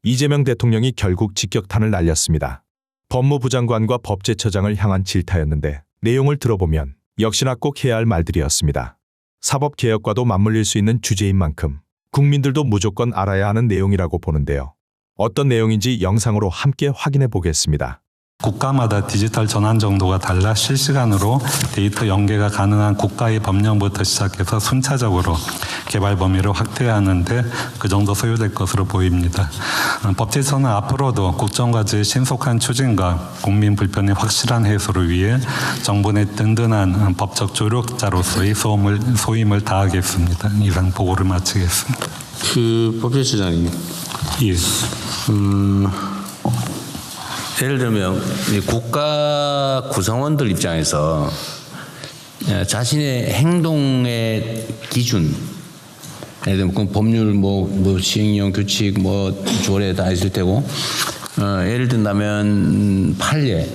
이재명 대통령이 결국 직격탄을 날렸습니다. 법무부 장관과 법제처장을 향한 질타였는데 내용을 들어보면 역시나 꼭 해야 할 말들이었습니다. 사법개혁과도 맞물릴 수 있는 주제인 만큼 국민들도 무조건 알아야 하는 내용이라고 보는데요. 어떤 내용인지 영상으로 함께 확인해 보겠습니다. 국가마다 디지털 전환 정도가 달라 실시간으로 데이터 연계가 가능한 국가의 법령부터 시작해서 순차적으로 개발 범위를 확대하는데 그 정도 소요될 것으로 보입니다. 법제처는 앞으로도 국정과제의 신속한 추진과 국민 불편의 확실한 해소를 위해 정부 내 든든한 법적 조력자로서의 소임을 다하겠습니다. 이상 보고를 마치겠습니다. 법제처장님. 예. 예를 들면 국가 구성원들 입장에서 자신의 행동의 기준, 예를 들면 그 법률 뭐 시행령 규칙 뭐 조례 다 있을 테고, 예를 든다면 판례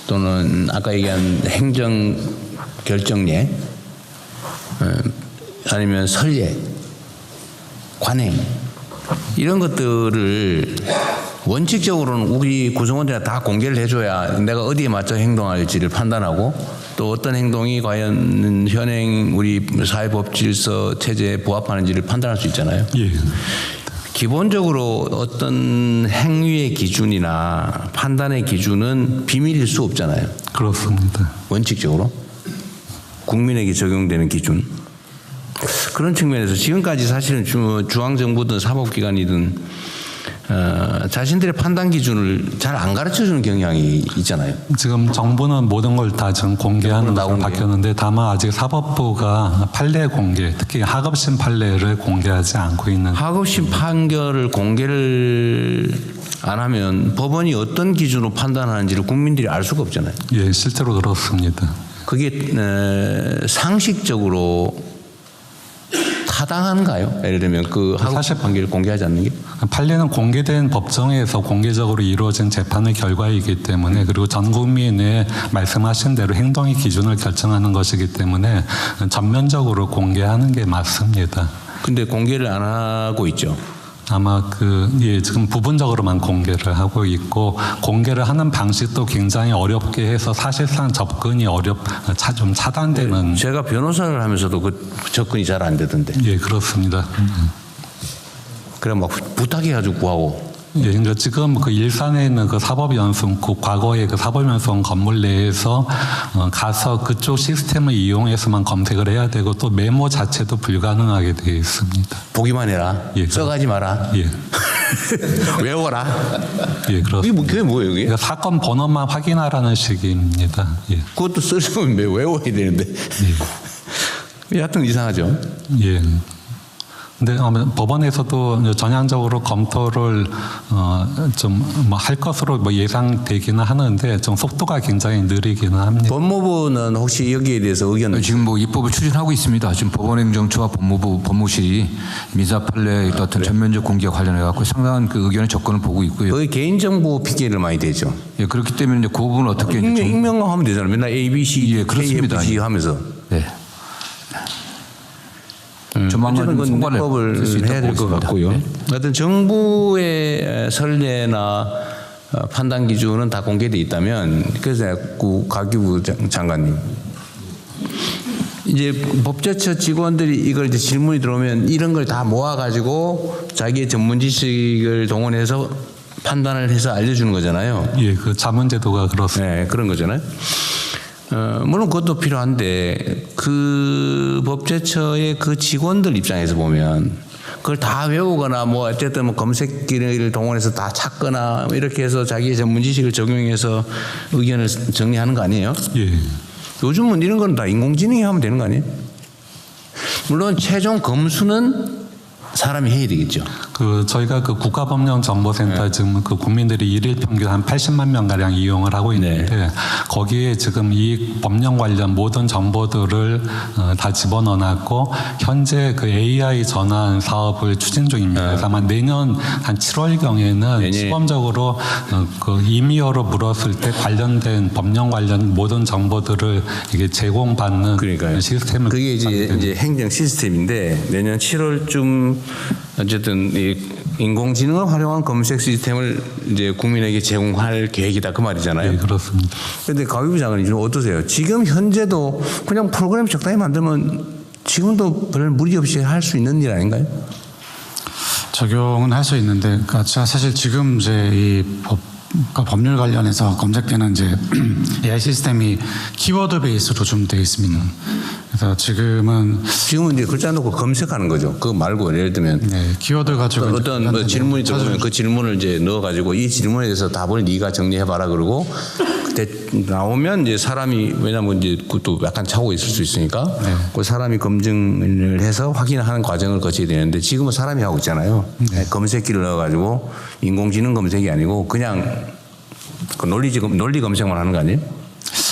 또는 아까 얘기한 행정 결정례, 아니면 선례, 관행 이런 것들을 원칙적으로는 우리 구성원들이 다 공개를 해줘야 내가 어디에 맞춰 행동할지를 판단하고 또 어떤 행동이 과연 현행 우리 사회법질서 체제에 부합하는지를 판단할 수 있잖아요. 예. 기본적으로 어떤 행위의 기준이나 판단의 기준은 비밀일 수 없잖아요. 그렇습니다. 원칙적으로 국민에게 적용되는 기준. 그런 측면에서 지금까지 사실은 중앙정부든 사법기관이든 자신들의 판단 기준을 잘 안 가르쳐주는 경향이 있잖아요. 지금 정부는 모든 걸 다 지금 공개하는 것으로 바뀌었는데 다만 아직 사법부가 판례 공개, 특히 하급심 판례를 공개하지 않고 있는. 하급심 판결을 공개를 안 하면 법원이 어떤 기준으로 판단하는지를 국민들이 알 수가 없잖아요. 예, 실제로 그렇습니다. 그게 상식적으로 타당한가요? 예를 들면 그 하급심 판결을 공개하지 않는 게? 판례는 공개된 법정에서 공개적으로 이루어진 재판의 결과이기 때문에, 그리고 전 국민의 말씀하신 대로 행동의 기준을 결정하는 것이기 때문에 전면적으로 공개하는 게 맞습니다. 근데 공개를 안 하고 있죠. 아마 지금 부분적으로만 공개를 하고 있고, 공개를 하는 방식도 굉장히 어렵게 해서 사실상 접근이 좀 차단되는. 제가 변호사를 하면서도 그 접근이 잘 안 되던데. 예, 그렇습니다. 그래 막 부탁해가지고 구하고. 예, 그러니까 지금 그 일산에 있는 그 사법연수원, 과거의 그 사법연수원 건물 내에서 가서 그쪽 시스템을 이용해서만 검색을 해야 되고, 또 메모 자체도 불가능하게 되어 있습니다. 보기만 해라. 예, 써가지 마라. 예. 외워라. 예, 그렇습니다. 그게 뭐예요, 이게? 그러니까 사건 번호만 확인하라는 식입니다. 예. 그것도 쓰려면 외워야 되는데. 예. 하여튼 이상하죠. 예. 근데 법원에서도 전향적으로 검토를 좀 뭐 할 것으로 뭐 예상되기는 하는데 좀 속도가 굉장히 느리기는 합니다. 법무부는 혹시 여기에 대해서 의견을 지금 뭐 입법을 추진하고 있습니다. 지금 법원행정처와 법무실이 민사 판례 어떤 전면적 공개 관련해 갖고 상당한 그 의견의 접근을 보고 있고요. 거의 개인정보 핑계를 많이 대죠. 예, 그렇기 때문에 이제 그 부분은 어떻게 이제 익명만 하면 되잖아요. 맨날 A, B, C, 예, 그렇습니다. KFC 하면서. 네. 조만간 어쨌든 입법을 해야 될 것 같고요. 네. 하여튼 정부의 선례나 판단 기준은 다 공개돼 있다면, 그래서 가기부 장관님, 이제 법제처 직원들이 이걸 이제 질문이 들어오면 이런 걸 다 모아가지고 자기의 전문 지식을 동원해서 판단을 해서 알려주는 거잖아요. 예, 그 자문제도가 그렇습니다. 네, 그런 거잖아요. 물론 그것도 필요한데 그 법제처의 그 직원들 입장에서 보면 그걸 다 외우거나 뭐 어쨌든 뭐 검색기를 동원해서 다 찾거나 이렇게 해서 자기의 전문 지식을 적용해서 의견을 정리하는 거 아니에요? 예. 요즘은 이런 건 다 인공지능이 하면 되는 거 아니에요? 물론 최종 검수는 사람이 해야 되겠죠. 저희가 그 국가법령정보센터 지금 그 국민들이 일일 평균 한 80만 명 가량 이용을 하고 있는데 거기에 지금 이 법령 관련 모든 정보들을 다 집어넣어놨고 현재 그 AI 전환 사업을 추진 중입니다. 그래서 아마 내년 한 7월경에는 시범적으로 그 이미어로 물었을 때 관련된 법령 관련 모든 정보들을 이게 제공받는 시스템을 그게 이제 행정 시스템인데 내년 7월쯤 어쨌든 이 인공지능을 활용한 검색 시스템을 이제 국민에게 제공할 계획이다 그 말이잖아요. 네, 그렇습니다. 그런데 가위부 장관님 좀 어떠세요? 지금 현재도 그냥 프로그램 적당히 만들면 지금도 별 무리 없이 할 수 있는 일 아닌가요? 적용은 할 수 있는데, 그러니까 제가 사실 지금 이제 이 법률 관련해서 검색되는 이제 AI 시스템이 키워드 베이스로 좀 되어 있습니다. 그래서 지금은 이제 글자 놓고 검색하는 거죠. 그거 말고 예를 들면 네, 키워드 가지고 어떤 뭐 질문이 들어오면 그 질문을 이제 넣어가지고 이 질문에 대해서 답을 네가 정리해봐라 그러고 그때 나오면 이제 사람이 왜냐면 이제 그것도 약간 차고 있을 수 있으니까 그 사람이 검증을 해서 확인하는 과정을 거쳐야 되는데 지금은 사람이 하고 있잖아요. 검색기를 넣어가지고 인공지능 검색이 아니고 그냥 그 논리 검색만 하는 거 아니에요?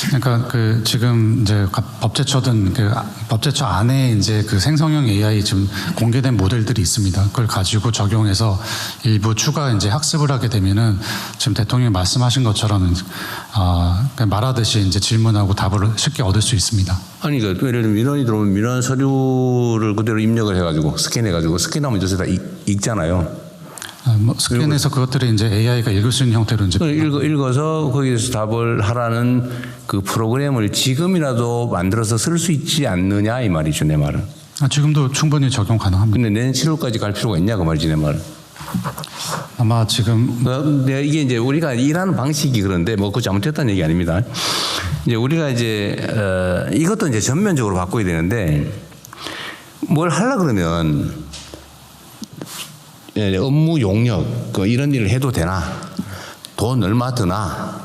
그러니까 그 지금 이제 법제처든 그 법제처 안에 이제 그 생성형 AI 지금 공개된 모델들이 있습니다. 그걸 가지고 적용해서 일부 추가 이제 학습을 하게 되면은 지금 대통령이 말씀하신 것처럼 그냥 말하듯이 이제 질문하고 답을 쉽게 얻을 수 있습니다. 아니 그러니까 예를 들면 민원이 들어오면 민원 서류를 그대로 입력을 해가지고 스캔해가지고 스캔하면 이제 다 읽잖아요. 뭐 스캔해서 그것들을 이제 AI가 읽을 수 있는 형태로 이제 읽어서 거기에서 답을 하라는 그 프로그램을 지금이라도 만들어서 쓸 수 있지 않느냐 이 말이죠 내 말은. 지금도 충분히 적용 가능합니다. 근데 내년 7월까지 갈 필요가 있냐 그 말이지 내 말은. 아마 지금 이게 이제 우리가 일하는 방식이 그런데 뭐 그 잘못됐다는 얘기 아닙니다. 이제 우리가 이제 이것도 이제 전면적으로 바꿔야 되는데 뭘 하려 그러면. 예, 업무 용역 이런 일을 해도 되나? 돈 얼마 드나?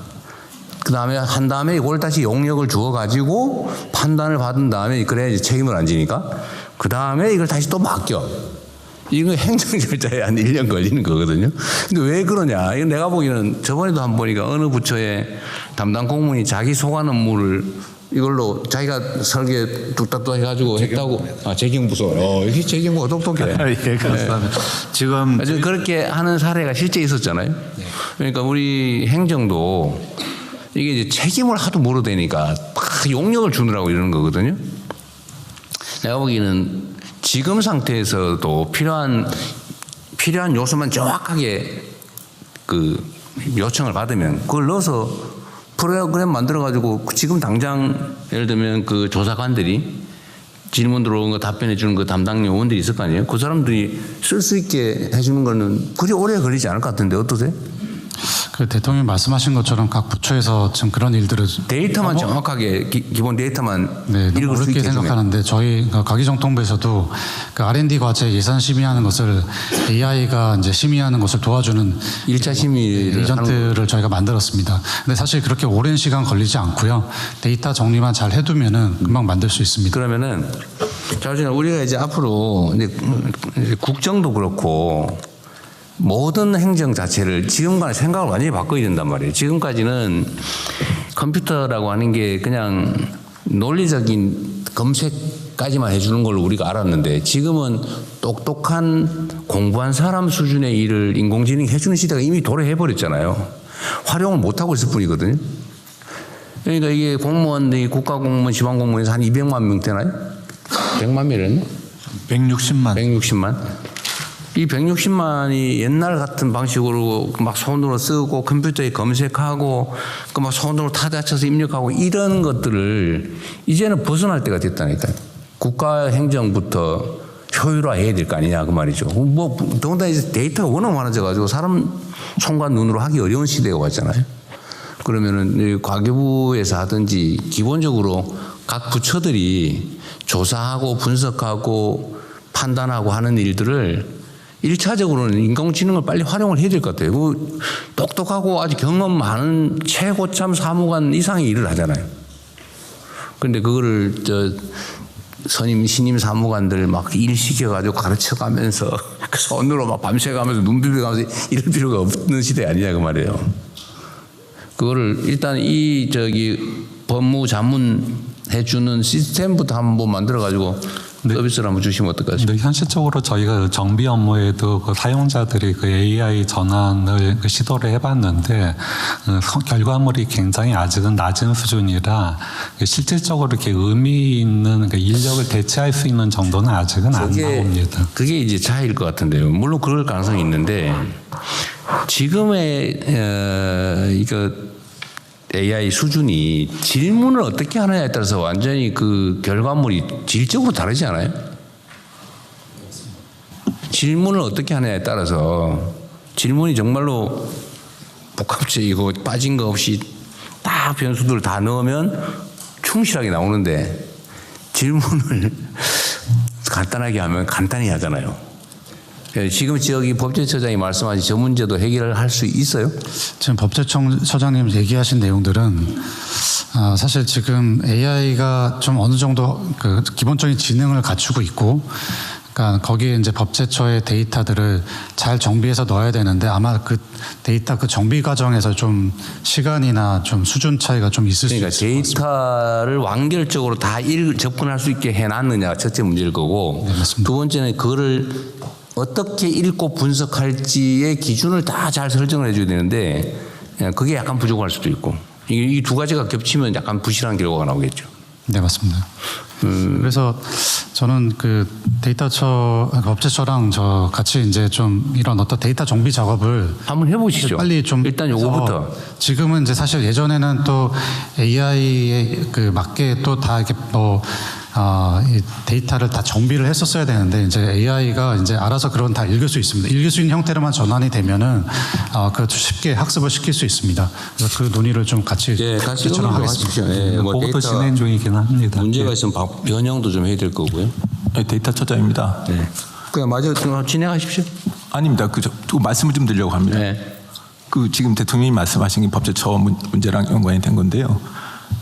그 다음에 한 다음에 이걸 다시 용역을 주어 가지고 판단을 받은 다음에 그래야 이제 책임을 안 지니까 그 다음에 이걸 다시 또 맡겨. 이거 행정 절차에 한 1년 걸리는 거거든요. 근데 왜 그러냐? 이거 내가 보기에는 저번에도 한 번 보니까 어느 부처의 담당 공무원이 자기 소관 업무를 이걸로 자기가 설계 뚝딱뚝 해가지고 했다고. 재경부서. 이게 재경부가 똑똑해. 예, 그렇습니다. 지금 아주 그렇게 하는 사례가 실제 있었잖아요. 그러니까 우리 행정도 이게 이제 책임을 하도 물어대니까 막 용역을 주느라고 이러는 거거든요. 내가 보기에는 지금 상태에서도 필요한 요소만 정확하게 그 요청을 받으면 그걸 넣어서 프로그램 만들어가지고 지금 당장 예를 들면 그 조사관들이 질문 들어온 거 답변해 주는 그 담당 요원들이 있을 거 아니에요? 그 사람들이 쓸 수 있게 해주는 거는 그리 오래 걸리지 않을 것 같은데 어떠세요? 그 대통령이 말씀하신 것처럼 각 부처에서 지금 그런 일들을 데이터만 정확하게 기본 데이터만 네, 읽을 수 있게 어렵게 생각하는데 저희 가기정통부에서도 그 R&D 과제 예산 심의하는 것을 AI가 이제 심의하는 것을 도와주는 1차 심의를 에이전트를 저희가 만들었습니다. 근데 사실 그렇게 오랜 시간 걸리지 않고요. 데이터 정리만 잘 해두면은 금방 만들 수 있습니다. 그러면은 자 우리가 이제 앞으로 이제 국정도 그렇고 모든 행정 자체를 지금과는 생각을 완전히 바꿔야 된단 말이에요. 지금까지는 컴퓨터라고 하는 게 그냥 논리적인 검색까지만 해주는 걸로 우리가 알았는데 지금은 똑똑한 공부한 사람 수준의 일을 인공지능이 해주는 시대가 이미 도래해버렸잖아요. 활용을 못하고 있을 뿐이거든요. 그러니까 이게 공무원들이 국가공무원, 지방공무원에서 한 200만 명 되나요? 100만 명이랬나? 160만. 이 160만이 옛날 같은 방식으로 막 손으로 쓰고 컴퓨터에 검색하고 그 막 손으로 타자쳐서 입력하고 이런 것들을 이제는 벗어날 때가 됐다니까요. 국가 행정부터 효율화해야 될 거 아니냐 그 말이죠. 뭐 더군다나 이제 데이터가 워낙 많아져가지고 사람 손과 눈으로 하기 어려운 시대가 왔잖아요. 그러면은 과기부에서 하든지 기본적으로 각 부처들이 조사하고 분석하고 판단하고 하는 일들을 1차적으로는 인공지능을 빨리 활용을 해야 될 것 같아요. 그 똑똑하고 아주 경험 많은 최고참 사무관 이상의 일을 하잖아요. 그런데 그거를 신임 사무관들 막 일 시켜가지고 가르쳐가면서 손으로 막 밤새가면서 눈 비벼가면서 이럴 필요가 없는 시대 아니냐 그 말이에요. 그거를 일단 법무 자문 해주는 시스템부터 한번 만들어가지고 서비스를 한번 주시면 어떨까 싶습니다. 근데 현실적으로 저희가 그 정비 업무에도 그 사용자들이 그 AI 전환을 그 시도를 해봤는데 결과물이 굉장히 아직은 낮은 수준이라 실질적으로 이렇게 의미 있는 그 인력을 대체할 수 있는 정도는 아직은 안 나옵니다. 그게 이제 차이일 것 같은데요. 물론 그럴 가능성이 있는데 지금의 이거 AI 수준이 질문을 어떻게 하느냐에 따라서 완전히 그 결과물이 질적으로 다르지 않아요? 질문을 어떻게 하느냐에 따라서 질문이 정말로 복합적이고 빠진 거 없이 딱 변수들을 다 넣으면 충실하게 나오는데 질문을 간단하게 하면 간단히 하잖아요. 지금 저기 법제처장이 말씀하신 저 문제도 해결을 할 수 있어요? 지금 법제처장님 얘기하신 내용들은 사실 지금 AI가 좀 어느 정도 그 기본적인 지능을 갖추고 있고, 그러니까 거기에 이제 법제처의 데이터들을 잘 정비해서 넣어야 되는데 아마 그 데이터 그 정비 과정에서 좀 시간이나 좀 수준 차이가 좀 있을 그러니까 수 있을 것 같습니다. 데이터를 완결적으로 다 접근할 수 있게 해놨느냐가 첫째 문제일 거고, 네, 맞습니다. 두 번째는 그거를 어떻게 읽고 분석할지의 기준을 다 잘 설정을 해줘야 되는데 그게 약간 부족할 수도 있고, 이 두 가지가 겹치면 약간 부실한 결과가 나오겠죠. 네, 맞습니다. 그래서 저는 그 법제처랑 저 같이 이제 좀 이런 어떤 데이터 정비 작업을 한번 해보시죠. 빨리 좀 일단 요거부터. 지금은 이제 사실 예전에는 또 AI에 그 맞게 또 다 이렇게 이 데이터를 다 정비를 했었어야 되는데 이제 AI가 이제 알아서 그런 다 읽을 수 있습니다. 읽을 수 있는 형태로만 전환이 되면은 그 쉽게 학습을 시킬 수 있습니다. 그래서 그 논의를 좀 같이 같이 저랑 하십시오. 그것도 데이터 진행 중이긴 합니다. 문제가 있으면 변형도 좀 해야 될 거고요. 네, 데이터처장입니다. 네. 그냥 마저 진행하십시오. 아닙니다. 또 말씀을 좀 드리려고 합니다. 네. 그 지금 대통령이 말씀하신 게 법제처 문제랑 연관이 된 건데요.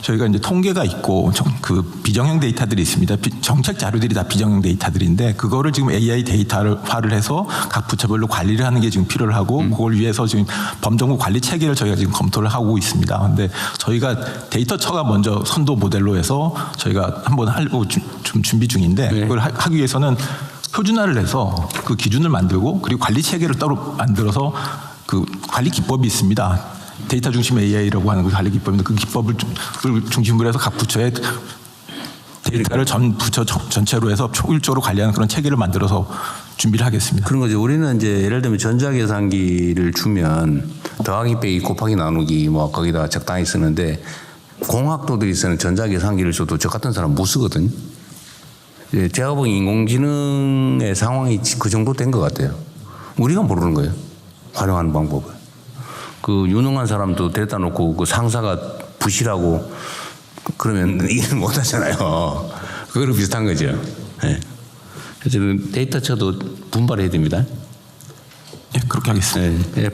저희가 이제 통계가 있고 그 비정형 데이터들이 있습니다. 정책 자료들이 다 비정형 데이터들인데 그거를 지금 AI 데이터화를 해서 각 부처별로 관리를 하는 게 지금 필요하고 그걸 위해서 지금 범정부 관리 체계를 저희가 지금 검토를 하고 있습니다. 그런데 저희가 데이터처가 먼저 선도 모델로 해서 저희가 한번 하려고 좀 준비 중인데 그걸 하기 위해서는 표준화를 해서 그 기준을 만들고 그리고 관리 체계를 따로 만들어서 그 관리 기법이 있습니다. 데이터 중심 AI라고 하는 그 관리 기법인데 그 기법을 중심으로 해서 각 부처의 데이터를 전 부처 전체로 해서 효율적으로 관리하는 그런 체계를 만들어서 준비를 하겠습니다. 그런 거죠. 우리는 이제 예를 들면 전자계산기를 주면 더하기 빼기 곱하기 나누기 뭐 거기다 적당히 쓰는데 공학도들이 쓰는 전자계산기를 줘도 저 같은 사람 못 쓰거든요. 제가 보기엔 인공지능의 상황이 그 정도 된 것 같아요. 우리가 모르는 거예요. 활용하는 방법을. 그 유능한 사람도 데려다 놓고 그 상사가 부실하고 그러면 일을 못 하잖아요. 그거랑 비슷한 거죠. 네. 그래서 데이터처도 분발해야 됩니다. 예, 그렇게 하겠습니다. 네.